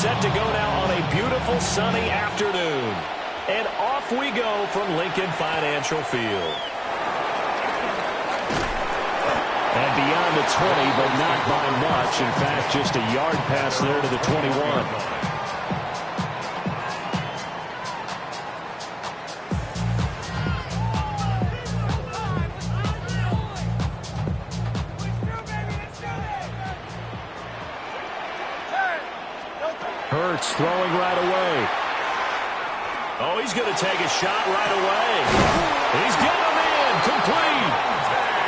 set to go now on a beautiful sunny afternoon. And off we go from Lincoln Financial Field. And beyond the 20, but not by much. In fact, just a yard pass there to the 21. Hurts throwing right away. Oh, he's going to take a shot right away. He's got him in, complete.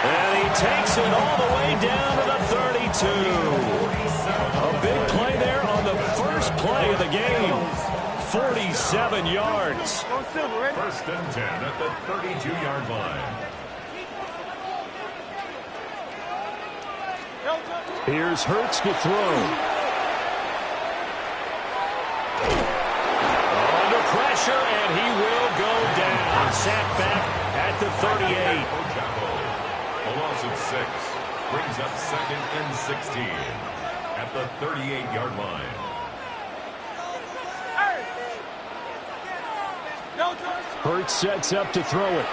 And he takes it all the way down to the 32. A big play there on the first play of the game. 47 yards. First and 10 at the 32-yard line. Here's Hurts to throw. Under pressure, and he will go down. Sacked back at the 38. A loss of 6. Brings up second and 16 at the 38-yard line. Hurts sets up to throw it.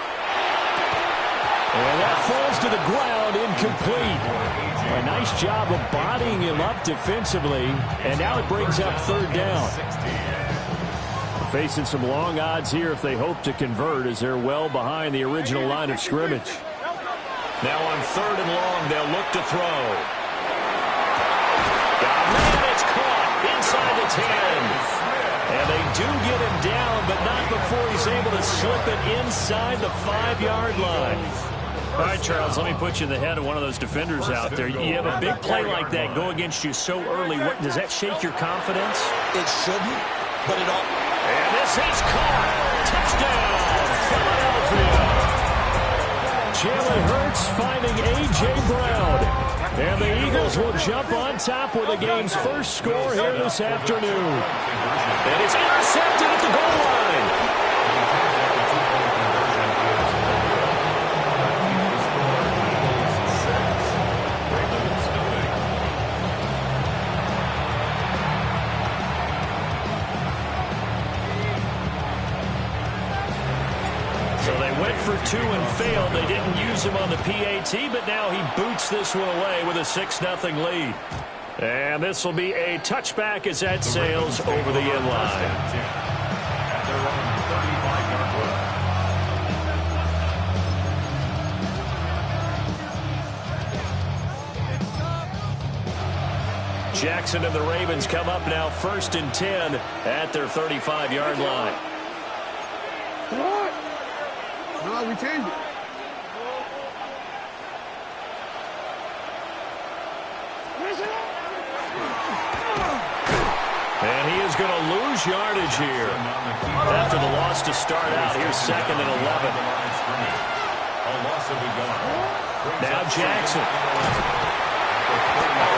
And that falls to the ground, incomplete. A nice job of bodying him up defensively, and now it brings up third down. Facing some long odds here if they hope to convert, as they're well behind the original line of scrimmage. Now on third and long, they'll look to throw. Man, it's caught inside the 10. And they do get him down, but not before he's able to slip it inside the 5-yard line. All right, Charles, let me put you in the head of one of those defenders out there. You have a big play like that go against you so early. What, does that shake your confidence? It shouldn't, but it ought. And this is caught. Touchdown, Philadelphia. Jalen Hurts finding A.J. Brown. And the Eagles will jump on top with the game's first score here this afternoon. And it's intercepted at the goal line. For 2 and failed. They didn't use him on the PAT, but now he boots this one away with a 6-0 lead. And this will be a touchback as that sails over the end line. Jackson and the Ravens come up now 1st and 10 at their 35-yard line. No, we changed it. And he is going to lose yardage here. After the loss to start out, here's 2nd and 11. Now Jackson.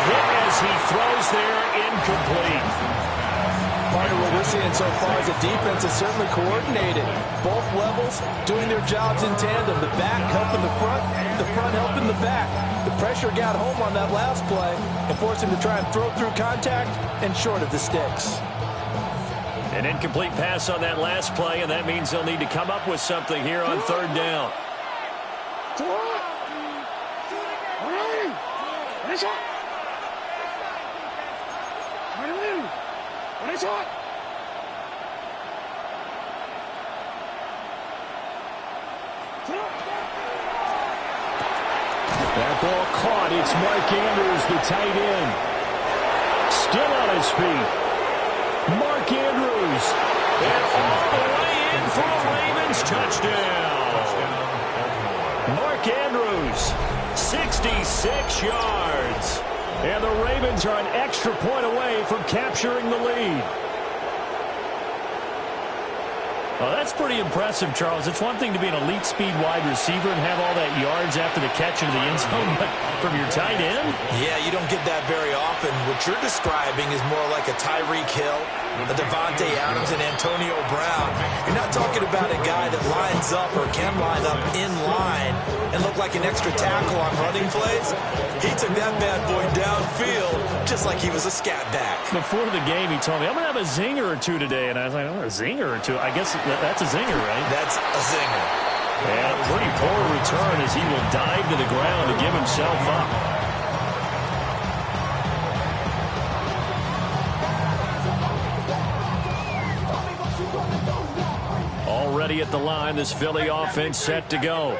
Hit as he throws there, incomplete. Part of what we're seeing so far is the defense is certainly coordinated. Both levels doing their jobs in tandem. The back helping the front helping the back. The pressure got home on that last play and forced him to try and throw through contact and short of the sticks. An incomplete pass on that last play, and that means they'll need to come up with something here on third down. That ball caught. It's Mark Andrews, the tight end. Still on his feet. Mark Andrews. And all the way in for a Ravens touchdown. Mark Andrews, 66 yards. And the Ravens are an extra point away from capturing the lead. Well, that's pretty impressive, Charles. It's one thing to be an elite speed wide receiver and have all that yards after the catch into the end zone, but from your tight end? Yeah, you don't get that very often. What you're describing is more like a Tyreek Hill, a Devontae Adams, and Antonio Brown. You're not talking about a guy that lines up or can line up in line and look like an extra tackle on running plays, he took that bad boy downfield just like he was a scat back. Before the game, he told me, I'm going to have a zinger or two today. And I was like, oh, a zinger or two? I guess that's a zinger, right? That's a zinger. And a pretty poor return as he will dive to the ground to give himself up. Already at the line, this Philly offense set to go.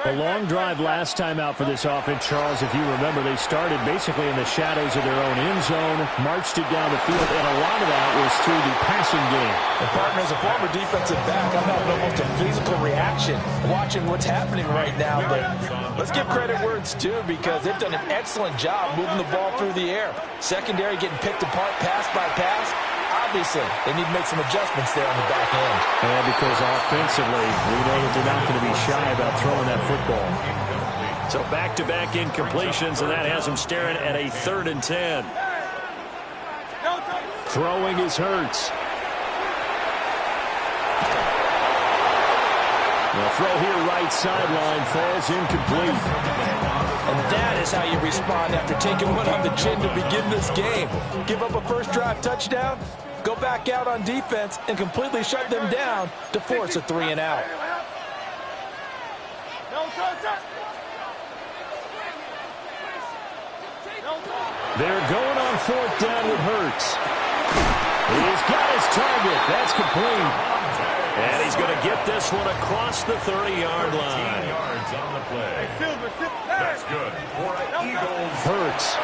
A long drive last time out for this offense, Charles. If you remember, they started basically in the shadows of their own end zone, marched it down the field, and a lot of that was through the passing game. And partner, as a former defensive back, I'm having almost a physical reaction watching what's happening right now. But let's give credit where it's due, because they've done an excellent job moving the ball through the air. Secondary getting picked apart pass by pass. Obviously, they need to make some adjustments there on the back end. And because offensively, we know that they're not going to be shy about throwing that football. So back-to-back incompletions, and that has them staring at a 3rd and 10. Throwing is Hurts. The throw here, right sideline, falls incomplete. And that is how you respond after taking one on the chin to begin this game. Give up a first drive touchdown, go back out on defense, and completely shut them down to force a 3 and out. They're going on 4th down with Hurts. He's got his target. That's complete. And he's going to get this one across the 30-yard line. 15 yards on the play. That's good for an Eagles. Hurts.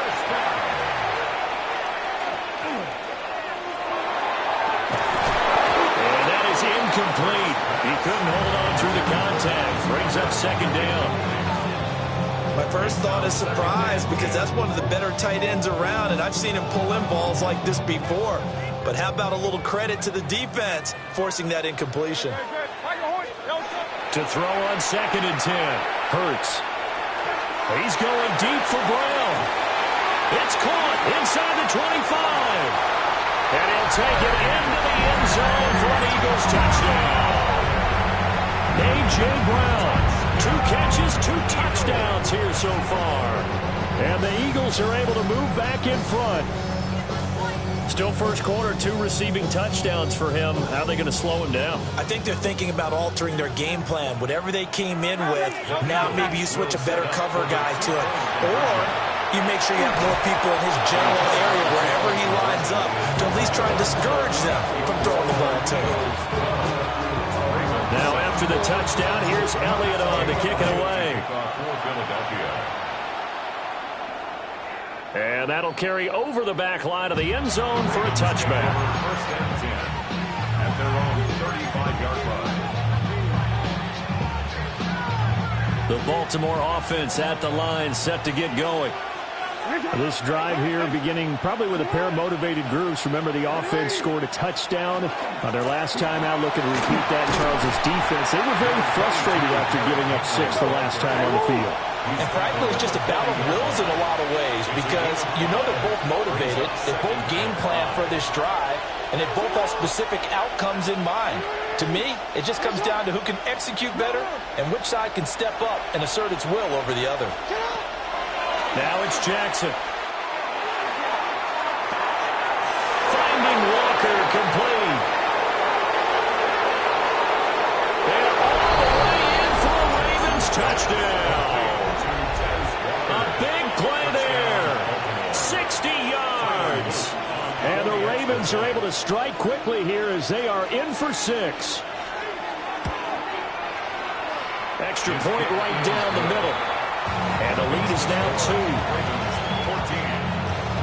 And that is incomplete. He couldn't hold on through the contact. Brings up 2nd down. My first thought is surprise, because that's one of the better tight ends around, and I've seen him pull in balls like this before. But how about a little credit to the defense forcing that incompletion? To throw on 2nd and 10. Hurts. He's going deep for Brown. It's caught inside the 25. And he'll take it into the end zone for an Eagles touchdown. A.J. Brown, 2 catches, 2 touchdowns here so far. And the Eagles are able to move back in front. Still first quarter, 2 receiving touchdowns for him. How are they going to slow him down? I think they're thinking about altering their game plan. Whatever they came in with, now maybe you switch a better cover guy to it. Or you make sure you have more people in his general area wherever he lines up to at least try and discourage them from throwing the ball to him. Now after the touchdown, here's Elliott on to kick it away. And that'll carry over the back line of the end zone for a touchback. 1st and 10 at their own 35-yard line. The Baltimore offense at the line, set to get going. This drive here beginning probably with a pair of motivated groups. Remember, the offense scored a touchdown on their last time out. Looking to repeat that. Charles' defense, they were very frustrated after giving up 6 the last time on the field. And frankly, it's just a battle of wills in a lot of ways, because you know they're both motivated, they both game plan for this drive, and they both have specific outcomes in mind. To me, it just comes down to who can execute better and which side can step up and assert its will over the other. Now it's Jackson. Finding Walker, complete. And all the way in for a Ravens touchdown. A big play there. 60 yards. And the Ravens are able to strike quickly here as they are in for 6. Extra point right down the middle. And the lead is now 2. 14.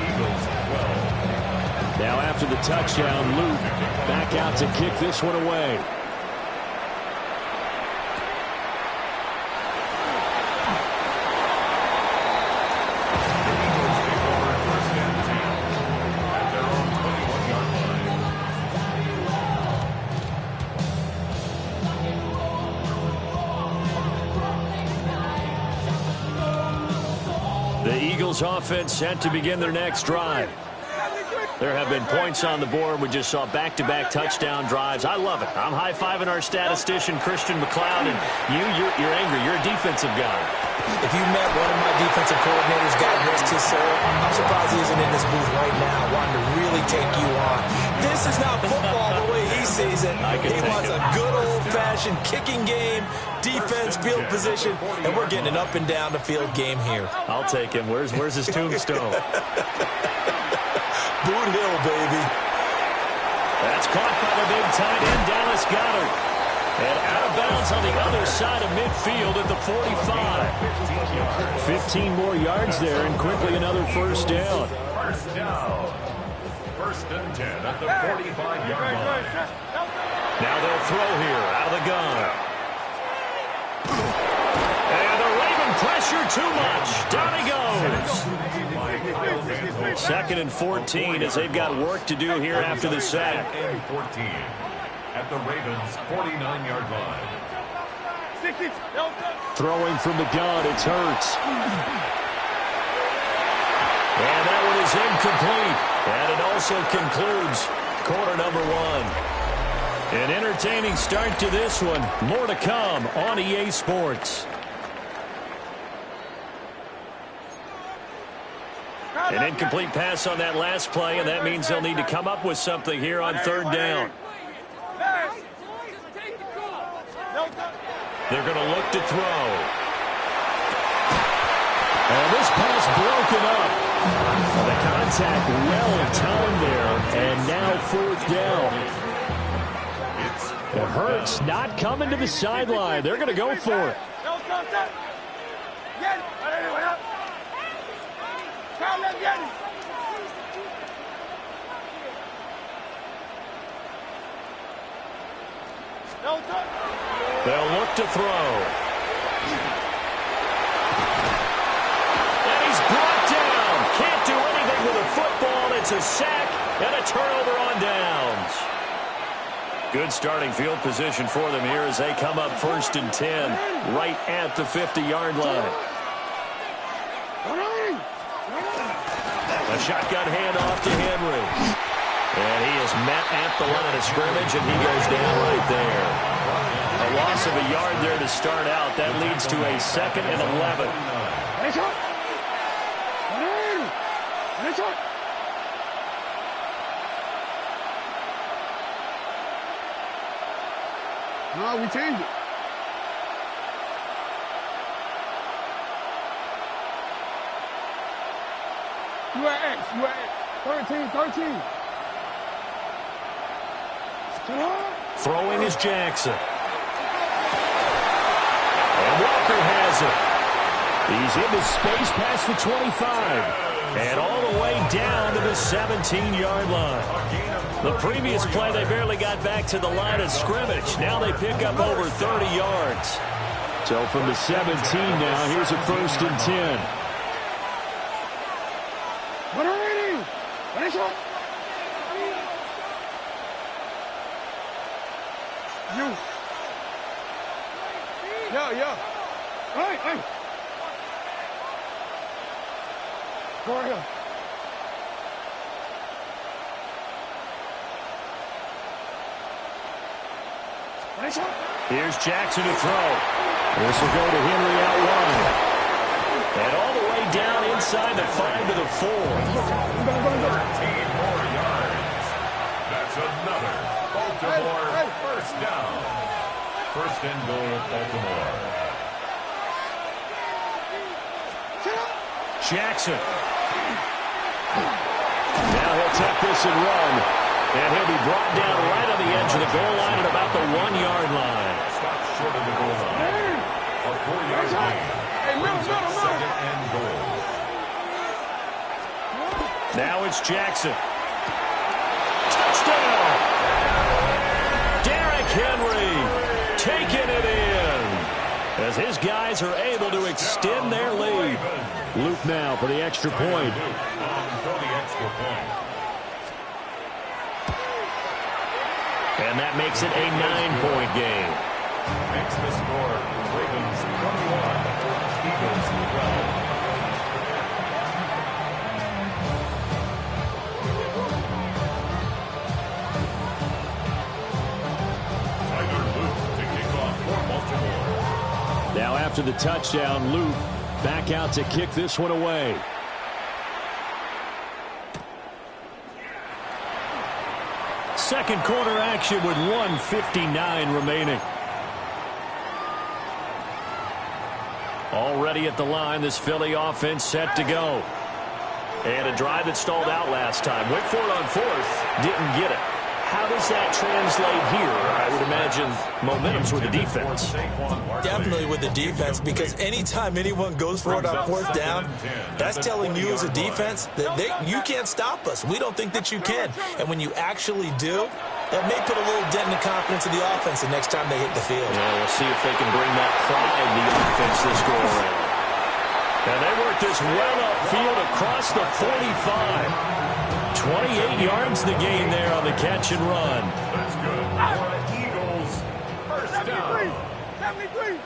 Eagles 12. Now after the touchdown, Luke back out to kick this one away. The Eagles offense set to begin their next drive. There have been points on the board. We just saw back-to-back touchdown drives. I love it. I'm high-fiving our statistician, Christian McLeod, and you're angry. You're a defensive guy. If you met one of my defensive coordinators, God rest his soul, I'm surprised he isn't in this booth right now wanting to really take you on. This is not football the way he sees it. He wants a good old-fashioned kicking game, defense, field position, and we're getting an up-and-down the field game here. I'll take him. Where's his tombstone? Boot Hill, baby. That's caught by the big tight end, Dallas Goedert. And out of bounds on the other side of midfield at the 45. 15 more yards there, and quickly another first down. First down. First and 10 at the 45-yard line. Now they'll throw here out of the gun. And the Raven pressure too much. Down he goes. Second and 14 as they've got work to do here after the sack. Second and 14 at the Ravens' 49-yard line. Throwing from the gun, it's Hurts. And that one is incomplete. And it also concludes quarter number one. An entertaining start to this one. More to come on EA Sports. An incomplete pass on that last play, and that means they'll need to come up with something here on third down. They're going to look to throw. And this pass broken up. The contact well timed there, and now fourth down. It hurts not coming to the sideline. They're going to go for it. They'll look to throw. And he's brought down. Can't do anything with a football. It's a sack and a turnover on downs. Good starting field position for them here as they come up first and 10 right at the 50-yard line. A shotgun handoff to Henry. And he is met at the line of scrimmage, and he goes down right there. A loss of a yard there to start out. That leads to a 2nd and 11. No, we changed it. You at X. 13. Throwing is Jackson. And Walker has it. He's into space past the 25. And all the way down to the 17-yard line. The previous play, they barely got back to the line of scrimmage. Now they pick up over 30 yards. So from the 17 now, here's a first and 10. Yeah. Hey. Go ahead. Here's Jackson to throw. This will go to Henry out wide. And all the way down inside the 5 to the 4. 13 more yards. That's another Baltimore first down. First and goal, Baltimore. Jackson. Now he'll take this and run. And he'll be brought down right on the edge of the goal line at about the 1-yard line. Stop short of the goal line. A 4-yard gain. Brings up second and goal. Now it's Jackson. Touchdown! Derrick Henry taking it in as his guys are able to extend their lead. Luke now for the extra point. For the extra point. And that makes it a 9-point game. Makes the score Ravens 21, Eagles 12. after the touchdown. Luke back out to kick this one away. Second quarter action with 1:59 remaining. Already at the line, this Philly offense set to go. And a drive that stalled out last time. Went for it on fourth, didn't get it. How does that translate here? I would imagine momentum's with the defense. Definitely with the defense, because anytime anyone goes for it on fourth down, that's telling you as a defense that you can't stop us. We don't think that you can. And when you actually do, that may put a little dent in the confidence of the offense the next time they hit the field. Yeah, we'll see if they can bring that pride the offense this go around. And they work this well upfield across the 45. 28 yards the gain there on the catch and run. That's good. For the Eagles, first down. 73.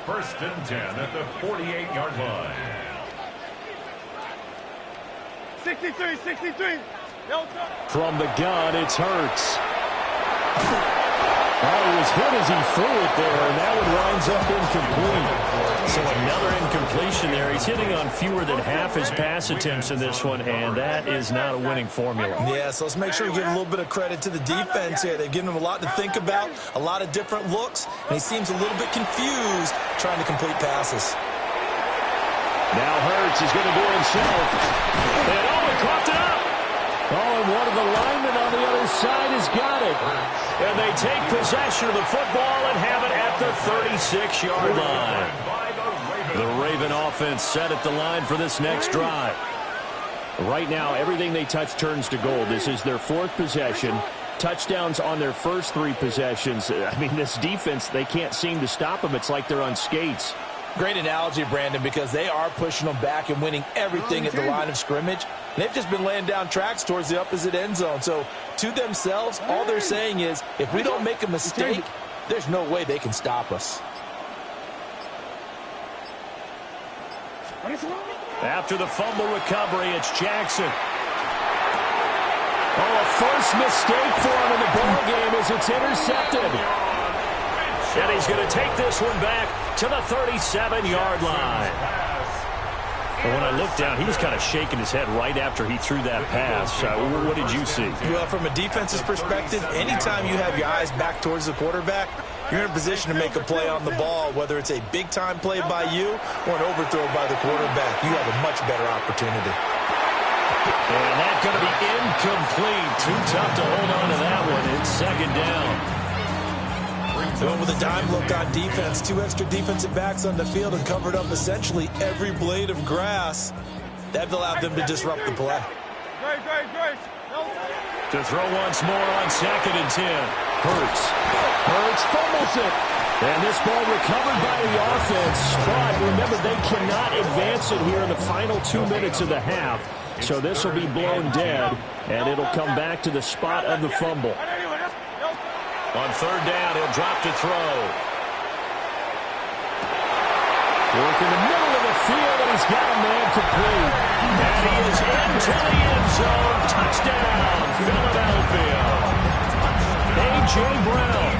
First and 10 at the 48-yard line. 63. From the gun, it's Hurts. Oh, he was hit as he threw it there, and that one winds up incomplete. So another incompletion there. He's hitting on fewer than half his pass attempts in this one, and that is not a winning formula. Yeah, so let's make sure we give a little bit of credit to the defense here. They've given him a lot to think about, a lot of different looks, and he seems a little bit confused trying to complete passes. Now Hurts is going to do it himself. And he caught it up. Oh, and one of the linemen on the other side has got it. And they take possession of the football and have it at the 36-yard line. The Raven offense set at the line for this next drive. Right now, everything they touch turns to gold. This is their fourth possession. Touchdowns on their first three possessions. I mean, this defense, they can't seem to stop them. It's like they're on skates. Great analogy, Brandon, because they are pushing them back and winning everything at the line of scrimmage. They've just been laying down tracks towards the opposite end zone. So to themselves, all they're saying is, if we don't make a mistake, there's no way they can stop us. After the fumble recovery, it's Jackson. Oh, a first mistake for him in the ball game as it's intercepted. And he's going to take this one back to the 37-yard line. And when I looked down, he was kind of shaking his head right after he threw that pass. What did you see? Well, from a defense's perspective, anytime you have your eyes back towards the quarterback, you're in a position to make a play on the ball, whether it's a big-time play by you or an overthrow by the quarterback. You have a much better opportunity. And that's going to be incomplete. Too tough to hold on to that one. It's second down. Going with a dime look on defense, two extra defensive backs on the field and covered up essentially every blade of grass. That allowed them to disrupt the play. Great. To throw once more on second and 10. Hurts fumbles it. And this ball recovered by the offense. But remember, they cannot advance it here in the final 2 minutes of the half. So this will be blown dead, and it'll come back to the spot of the fumble. On third down, he'll drop to throw. Work in the middle of the field, and he's got a man complete. And he is into the end zone. Touchdown, Philadelphia. A.J. Brown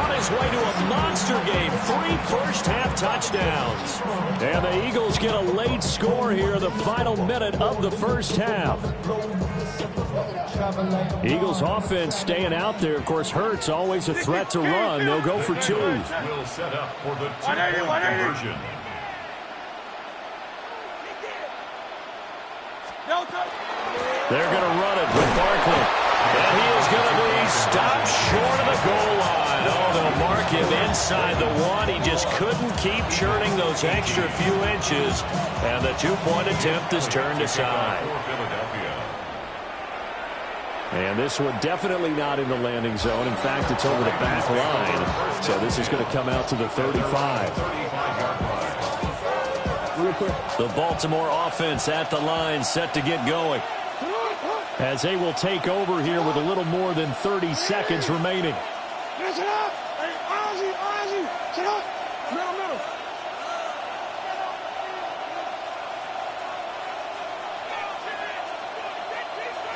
on his way to a monster game. 3 first-half touchdowns. And the Eagles get a late score here in the final minute of the first half. Eagles offense staying out there. Of course, Hurts always a threat to run. They'll go for 2. Will set up for the two-point conversion. They're going to run it with Barkley. And he is going to be stopped short of the goal line. Oh, they'll mark him inside the 1. He just couldn't keep churning those extra few inches. And the 2-point attempt is turned aside. And this one definitely not in the landing zone. In fact, it's over the back line. So this is going to come out to the 35. The Baltimore offense at the line, set to get going. As they will take over here with a little more than 30 seconds remaining.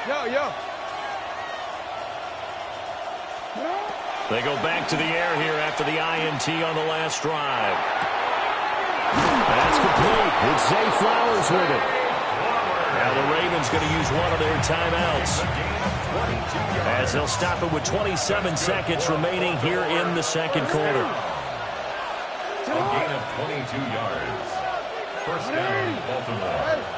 Yo. They go back to the air here after the INT on the last drive. That's complete. It's Zay Flowers with it. Now the Ravens going to use one of their timeouts, as they'll stop it with 27 seconds remaining here in the second quarter. A gain of 22 yards. First down, Baltimore.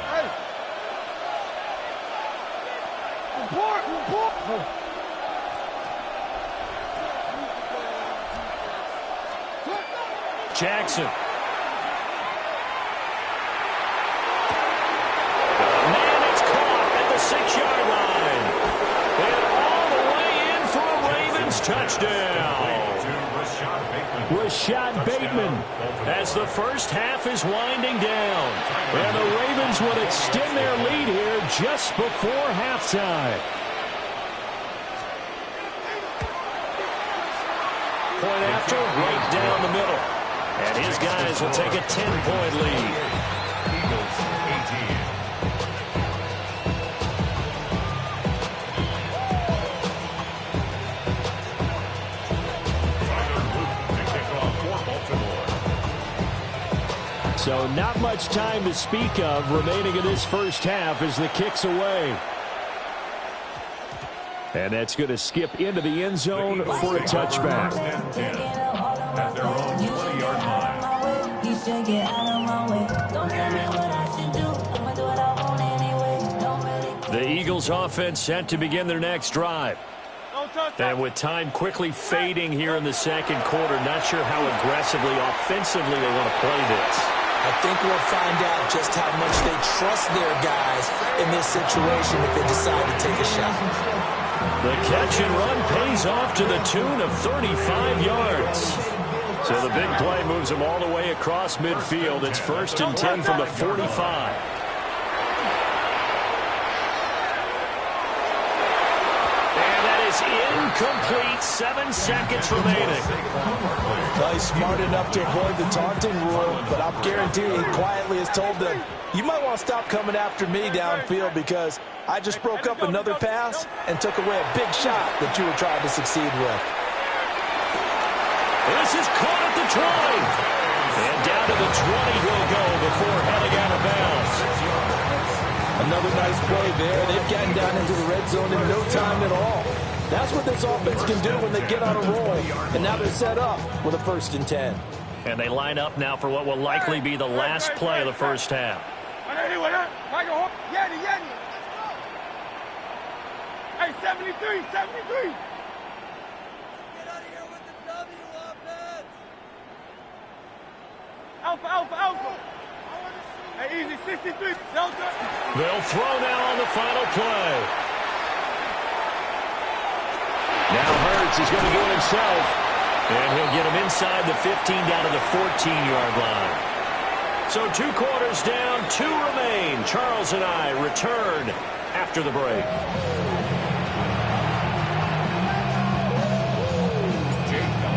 Jackson. Man, it's caught at the 6-yard line. And all the way in for a Ravens touchdown. Rashad Bateman, as the first half is winding down. And the Ravens would extend their lead here just before halftime. Point after, right down the middle. And his guys will take a 10-point lead. Eagles 18. So not much time to speak of remaining in this first half as the kick's away. And that's going to skip into the end zone for a touchback. At their own 20-yard line. The Eagles offense set to begin their next drive. And with time quickly fading here in the second quarter, not sure how aggressively, offensively they want to play this. I think we'll find out just how much they trust their guys in this situation if they decide to take a shot. The catch and run pays off to the tune of 35 yards. So the big play moves them all the way across midfield. It's 1st and 10 from the 45. Incomplete. 7 seconds remaining. Well, he's smart enough to avoid the taunting rule, but I'm guaranteeing he quietly has told them, you might want to stop coming after me downfield because I just broke up another pass and took away a big shot that you were trying to succeed with. This is caught at the 20. And down to the 20 he'll go before heading out of bounds. Another nice play there. They've gotten down into the red zone in no time at all. That's what this offense can do when they get on a roll. And now they're set up with a 1st and 10. And they line up now for what will likely be the last play of the first half. Hey, 73, 73. Alpha. Hey, easy, 63, Delta. They'll throw now on the final play. Now Hurts is going to do it himself. And he'll get him inside the 15 down to the 14-yard line. So 2 quarters down, 2 remain. Charles and I return after the break.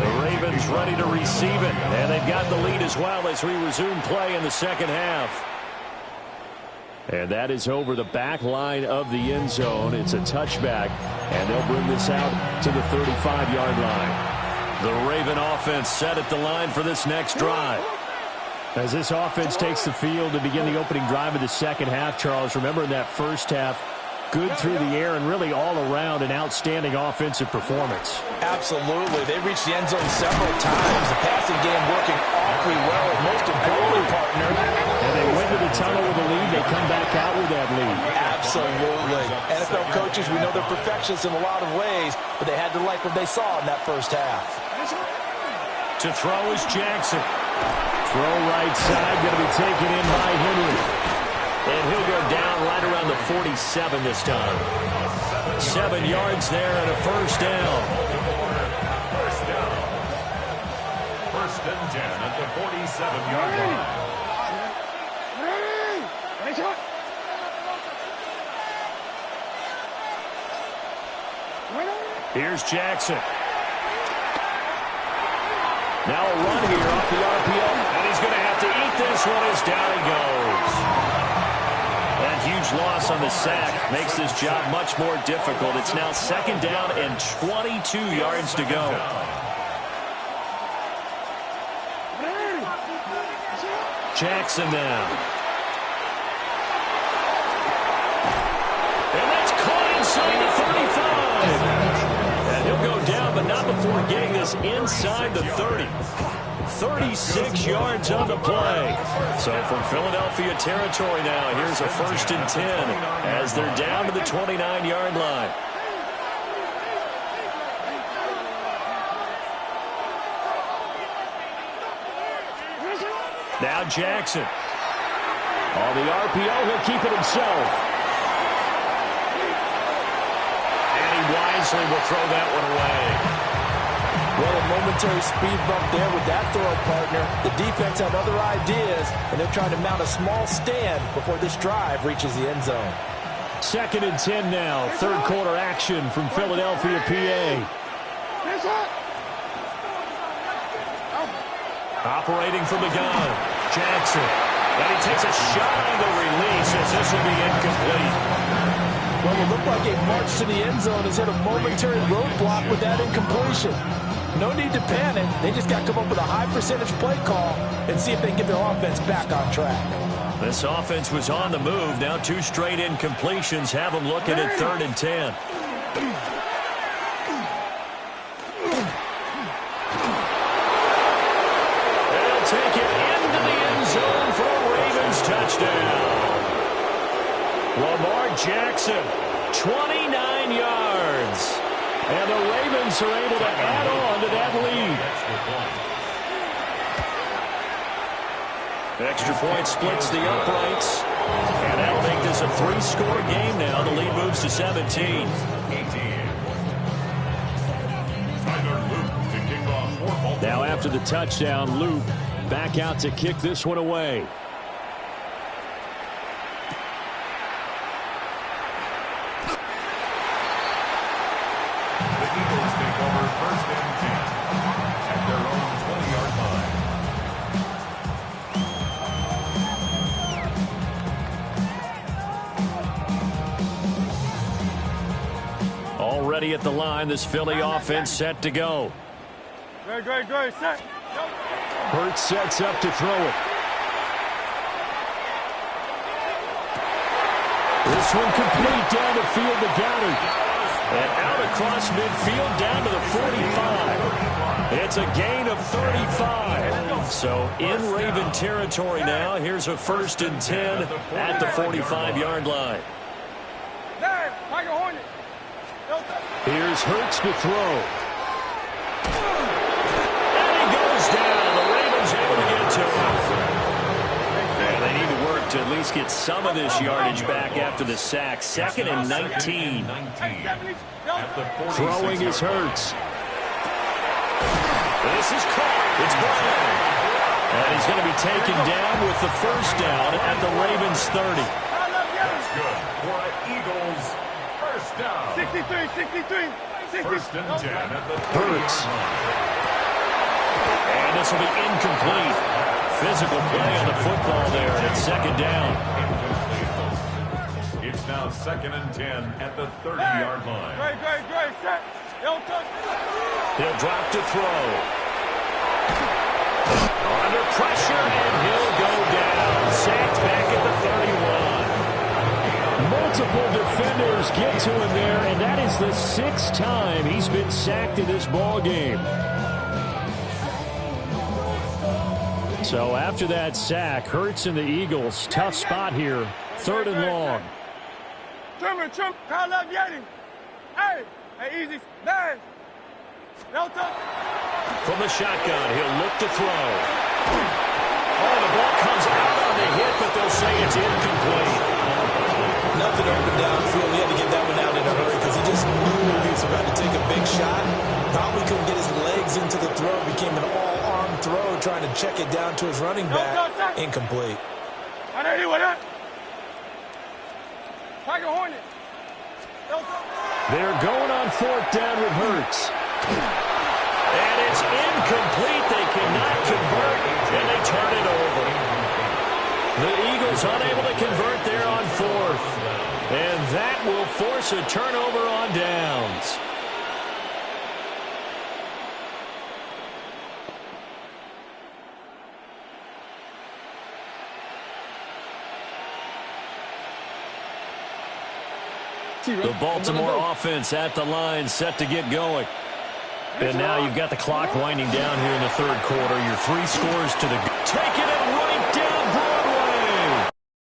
The Ravens ready to receive it. And they've got the lead as well as we resume play in the second half. And that is over the back line of the end zone. It's a touchback, and they'll bring this out to the 35-yard line. The Raven offense set at the line for this next drive. As this offense takes the field to begin the opening drive of the second half, Charles, remember in that first half, good through the air and really all around an outstanding offensive performance. Absolutely. They reached the end zone several times. The passing game working awfully well. And most importantly, partner, and they went to the tunnel with a lead. They come back out with that lead. Absolutely. NFL coaches, we know they're perfectionists in a lot of ways, but they had to like what they saw in that first half. To throw is Jackson. Throw right side, going to be taken in by Henry. And he'll go down right around the 47 this time. 7 yards there and a first down. First and 10 at the 47-yard line. Here's Jackson. Now a run here off the RPO. And he's going to have to eat this one as down he goes. That huge loss on the sack makes this job much more difficult. It's now 2nd down and 22 yards to go. Jackson now. And that's caught inside the 35. And he'll go down, but not before getting this inside the 30. 36 yards on the play. So from Philadelphia territory now, here's a 1st and 10 as they're down to the 29-yard line. Now Jackson. On the RPO, he'll keep it himself. And he wisely will throw that one away. Well, a momentary speed bump there with that throw, partner. The defense had other ideas, and they're trying to mount a small stand before this drive reaches the end zone. 2nd and 10 now. 3rd quarter action from Philadelphia, PA. Operating from the gun. Jackson. And he takes a shot on the release as this will be incomplete. Well, it looked like a march to the end zone has hit a momentary roadblock with that incompletion. No need to panic. They just got to come up with a high percentage play call and see if they can get their offense back on track. This offense was on the move. Now 2 straight incompletions have them looking at 3rd and 10. They'll take it into the end zone for a Ravens touchdown. Lamar Jackson, 29 yards. And the Ravens are able to add on to that lead. Extra point splits the uprights. And that'll make this a 3-score game now. The lead moves to 17. Now after the touchdown, Loop back out to kick this one away. Already at the line, this Philly offense set to go. Great, set. Hurts sets up to throw it. This one complete down the field to Goddard. And out across midfield down to the 45. It's a gain of 35. So in Raven territory now. Here's a 1st and 10 at the 45-yard line. Here's Hurts to throw. And he goes down. The Ravens able to get to him. And they need to work to at least get some of this yardage back after the sack. 2nd and 19. Throwing is Hurts. This is caught. It's Playin. And he's going to be taken down with the 1st down at the Ravens 30. That's good for the Eagles. 1st down. 63. 1st and 10 at the Hurts. And this will be incomplete. Physical play on the football there, and it's 2nd down. It's now 2nd and 10 at the 30-yard line. Great, set. He'll drop to throw. Under pressure, and he'll go down. Sacked back at the 31. Multiple defenders get to him there, and that is the 6th time he's been sacked in this ball game. So after that sack, Hurts and the Eagles, tough spot here. 3rd and long. Trim, Kyle up, Yeti. Hey, easy, man. From the shotgun, he'll look to throw. Oh, the ball comes out on the hit, but they'll say it's incomplete. Nothing open downfield. He had to get that one out in a hurry because he just knew he was about to take a big shot. Probably couldn't get his legs into the throw. Became an all-arm throw, trying to check it down to his running back. Incomplete. They're going on 4th down with Hurts. And it's incomplete. They cannot convert, and they turn it over. The Eagles unable to convert there on 4th. And that will force a turnover on downs. The Baltimore offense at the line, set to get going. And now you've got the clock winding down here in the third quarter. Your 3 scores to the... Take it and